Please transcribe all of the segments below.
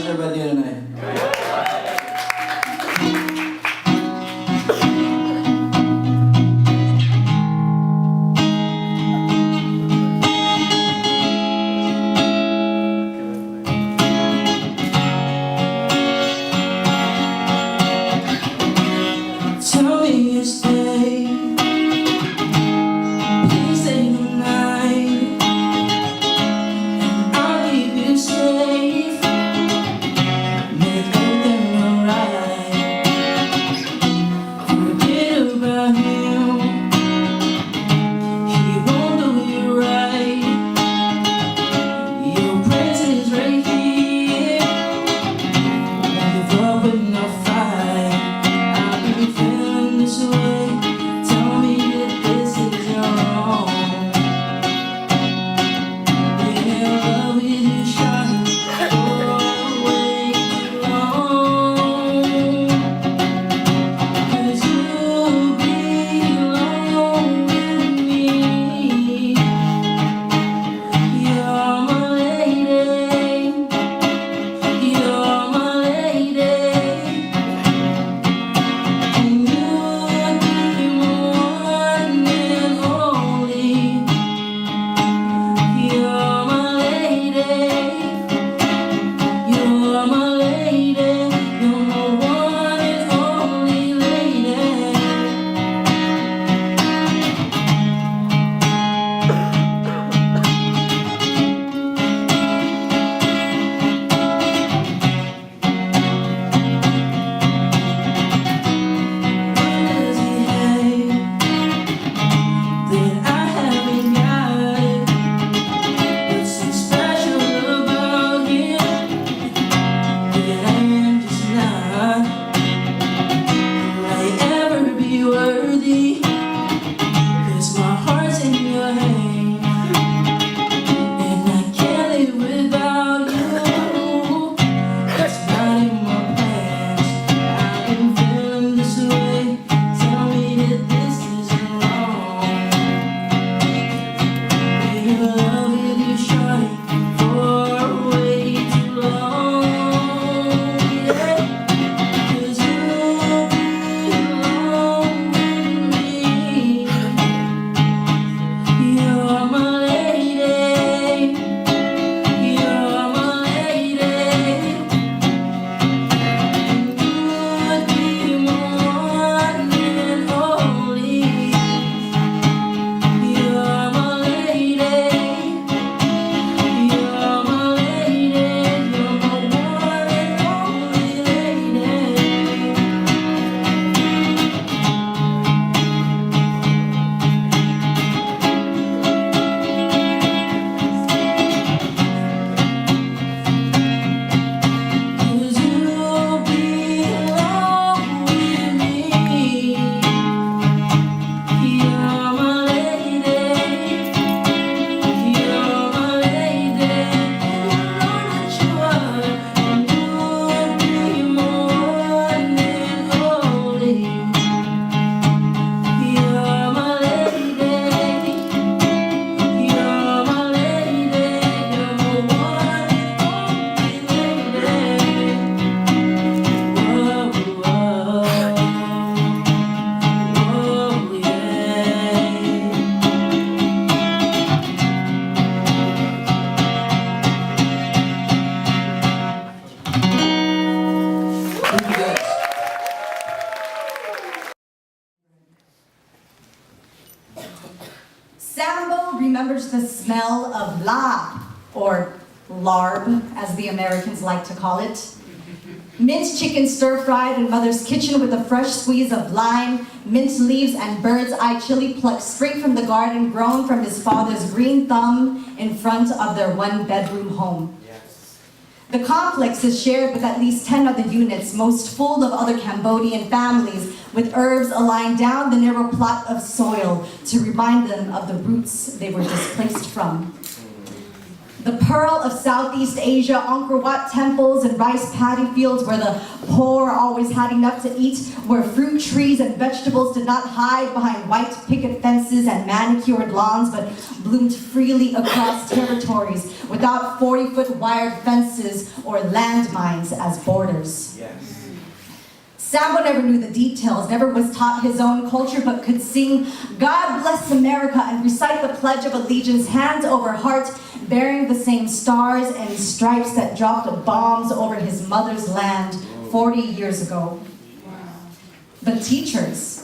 How's everybody doing tonight? Tell me you stay. Please stay tonight, and I'll keep you safe. Make everything alright. Forget about him. He won't do you right. Your praise is right here. Won't give up with no fight. I've been feeling this way. Tell me that this is wrong. Yeah, love with you shine for way too long. 'Cause you belong with me. You're my lady. You're my lady. And you'd be my one and only. You're my lady. You're my lady. You're my one and only lady. What does he hate that I haven't got? What's so special about him that I am just not? Will I ever be worthy? 'Cause my heart's in your hands, and I can't live without you. It's not in my plans. I've been feeling this way. Tell me that this isn't wrong. Baby, love with you shine for way too long. Yeah, 'cause you belong with me. You're my lady. You're my lady. And you'd be my one and only. You're my lady. You're my lady. You're my one and only lady. Cause you belong with me. You're my lady. You're my lady. You know that you are. And you'd be my one and only. You're my lady. You're my lady. You're my one and only lady. Whoa, whoa, whoa, yeah. Thank you guys. Sambo remembers the smell of lard, or larb, as the Americans like to call it. Minced chicken stir-fried in mother's kitchen with a fresh squeeze of lime, mint leaves, and bird's eye chili plucked straight from the garden, grown from his father's green thumb in front of their one-bedroom home. The complex is shared with at least 10 other units, most full of other Cambodian families, with herbs aligned down the narrow plot of soil to remind them of the roots they were displaced from. The pearl of Southeast Asia, Angkor Wat temples and rice paddy fields where the poor always had enough to eat, where fruit trees and vegetables did not hide behind white picket fences and manicured lawns, but bloomed freely across territories without 40-foot wired fences or landmines as borders. Yes. Sambo never knew the details, never was taught his own culture, but could sing "God Bless America" and recite the Pledge of Allegiance, hand over heart, bearing the same stars and stripes that dropped bombs over his mother's land 40 years ago. But teachers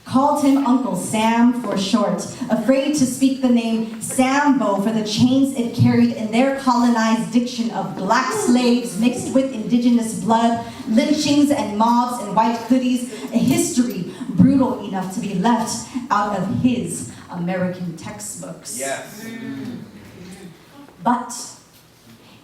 called him Uncle Sam for short, afraid to speak the name Sambo for the chains it carried in their colonized diction of black slaves mixed with indigenous blood, lynchings and mobs in white hoodies, a history brutal enough to be left out of his American textbooks. Yes. But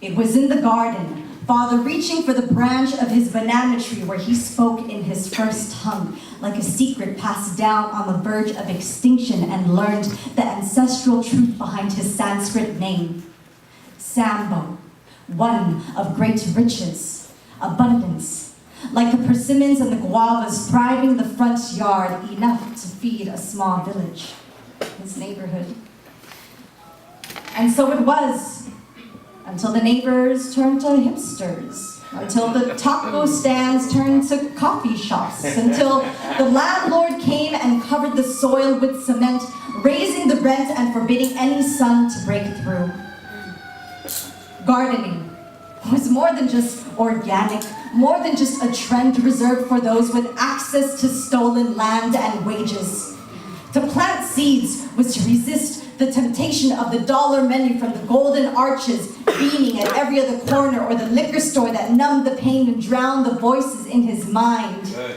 it was in the garden, Father reaching for the branch of his banana tree where he spoke in his first tongue, like a secret passed down on the verge of extinction, and learned the ancestral truth behind his Sanskrit name. Sambo, one of great riches, abundance, like the persimmons and the guavas thriving the front yard, enough to feed a small village, his neighborhood. And so it was, until the neighbors turned to hipsters, until the taco stands turned to coffee shops, until the landlord came and covered the soil with cement, raising the rent and forbidding any sun to break through. Gardening was more than just organic, more than just a trend reserved for those with access to stolen land and wages. To plant seeds was to resist the temptation of the dollar menu from the golden arches beaming at every other corner, or the liquor store that numbed the pain and drowned the voices in his mind. Good.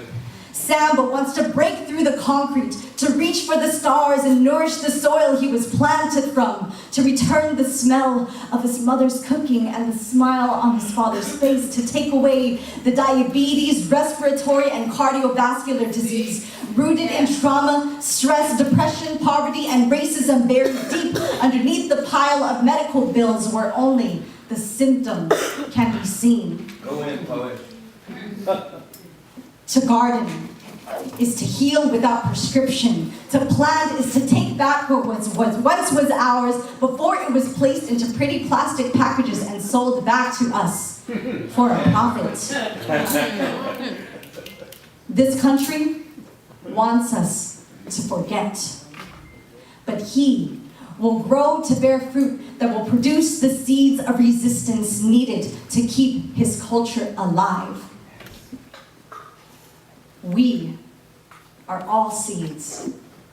Sambo wants to break through the concrete, to reach for the stars and nourish the soil he was planted from, to return the smell of his mother's cooking and the smile on his father's face, to take away the diabetes, respiratory, and cardiovascular disease rooted in trauma, stress, depression, poverty, and racism buried deep underneath the pile of medical bills where only the symptoms can be seen. Go in, poet. To garden is to heal without prescription. To plant is to take back what once was ours before it was placed into pretty plastic packages and sold back to us for a profit. This country wants us to forget, but he will grow to bear fruit that will produce the seeds of resistance needed to keep his culture alive. We are all seeds,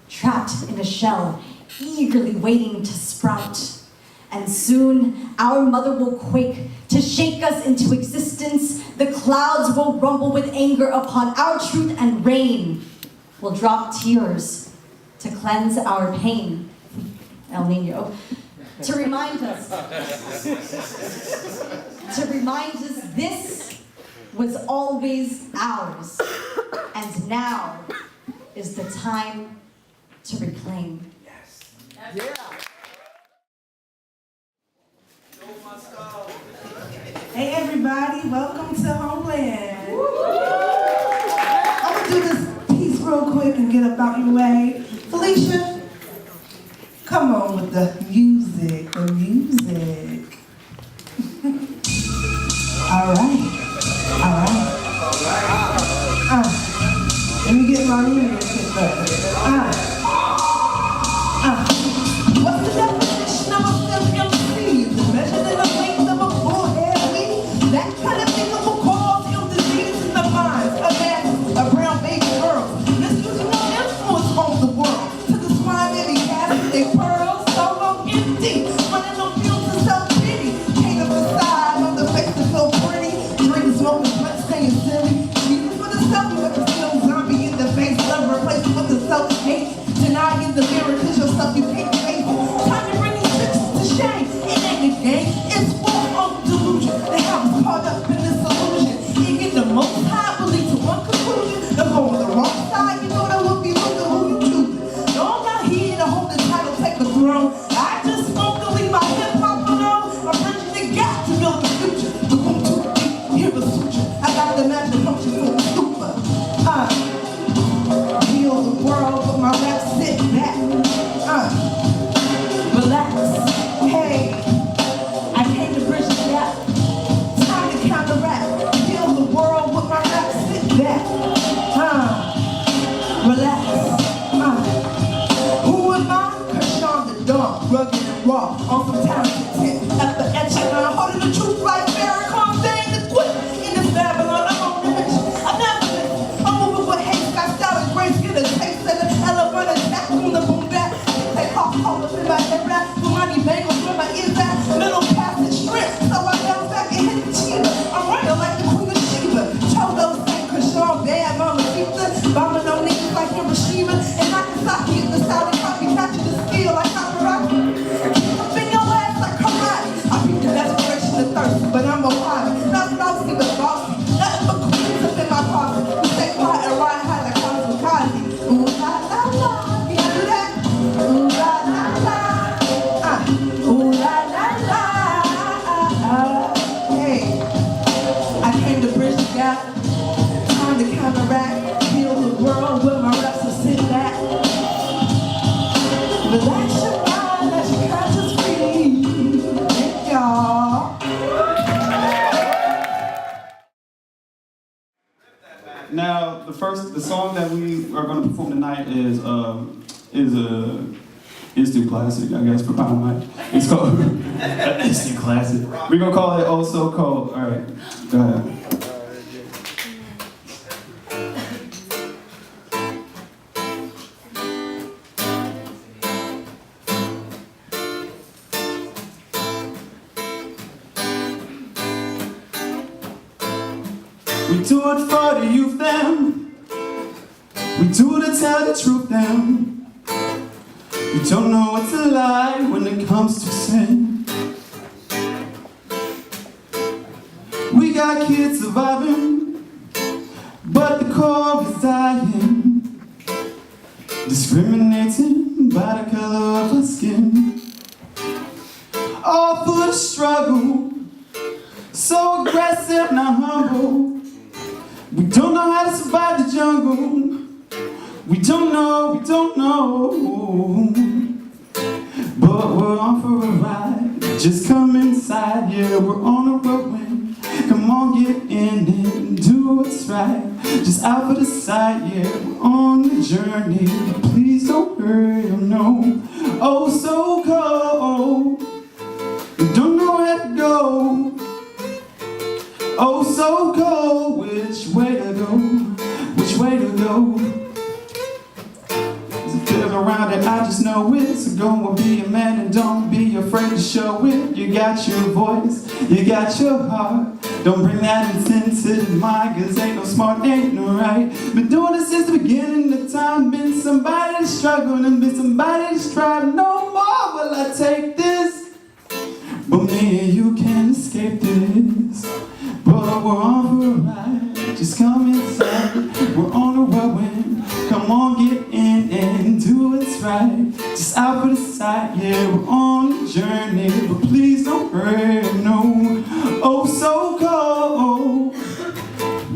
trapped in a shell, eagerly waiting to sprout. And soon our mother will quake to shake us into existence. The clouds will rumble with anger upon our truth, and rain will drop tears to cleanse our pain. El Nino. To remind us this was always ours, and now is the time to reclaim. Yes. Yeah. Hey everybody, welcome to Homeland. I'm gonna do this piece real quick and get up out your way. Felicia, come on with the music, All right. Let me get my music picked up. What's the definition of a stiff MC? The measured in the length of a full-head week. That kind of thing will cause ill disease in the minds of masses of brown baby girls. Misusing no influence on the world. To the swine baby cats with their pearls solo empty. Running no fumes and self-pity. Paint a facade on the face to feel pretty. Drinking, smoking, blunt, staying silly. Even for the selfie with the still zombie in the face. Lover but I'm a hobby. Not lousy, but bossy. Nothing but queens up in my pocket. We stay quiet and ride high like Cosmo Cosby. Ooh la la la, can you do that? Ooh la la la, ooh la la la. Hey, I came to bridge the gap. Time to counteract, heal the world where my reps are sitting at. Relax your mind, let your conscience free. Thank y'all. Now, the song that we are going to perform tonight is instant classic, I guess, for POW Mic. It's called an instant classic. We're gonna call it "Oh So Cold." All right, go ahead. We do it for the youth, them. We do it to tell the truth, them. We don't know what's a lie when it comes to sin. We got kids surviving, but the core is dying. Discriminating by the color of our skin. All for the struggle, so aggressive, not humble. We don't know how to survive the jungle. We don't know, but we're on for a ride. Just come inside, yeah, we're on a whirlwind. Come on, get in and do what's right. Just out for the sight, yeah, we're on the journey. Please don't hurry, oh no. Oh, so cold, we don't know where to go. Oh, so cold, which way to go? Which way to go? Around it, I just know it. So go and be a man and don't be afraid to show it. You got your voice, you got your heart. Don't bring that insensitive mind, cause ain't no smart, ain't no right. Been doing this since the beginning of time. Been somebody that's struggled and been somebody that's tried. No more will I take this, but me and you can't escape this. But we're on for a ride, just come inside. We're on a whirlwind, come on, get in and do what's right. Just out for the sight, yeah, we're on a journey. But please don't hurry, no. Oh, so cold,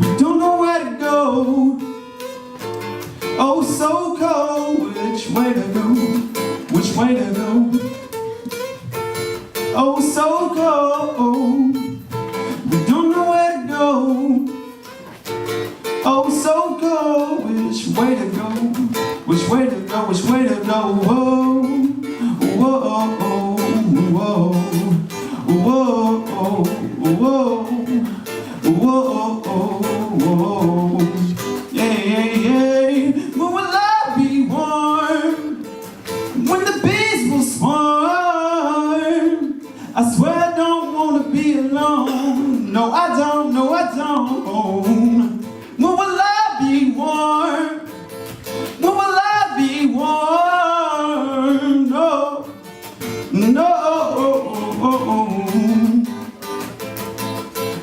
we don't know where to go. Oh, so cold, which way to go? Which way to go? Oh, so cold, we don't know where to go. Oh, so cold, which way to go? Which way to go? Which way to go? Whoa, whoa, whoa, whoa, whoa, whoa. Yeah, yeah, yeah. When will I be warm? When the bees will swarm? I swear I don't wanna be alone. No, I don't, no, I don't. When will I be warm? When will I be warm? No, no.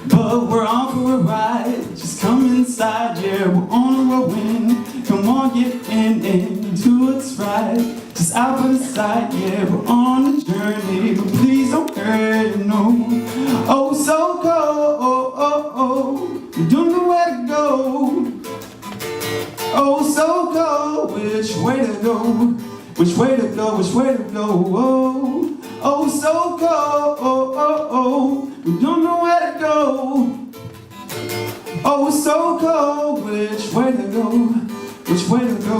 But we're on for a ride. Just come inside, yeah, we're on a whirlwind. Come on, get in and do what's right. Just out for the sight, yeah, we're on a journey. But please don't hurry, no. Oh, so cold, we don't know where to go. Oh, so cold, which way to go? Which way to go? Which way to go? Oh, so cold, we don't know where to go. Oh, so cold, which way to go? Which way to go?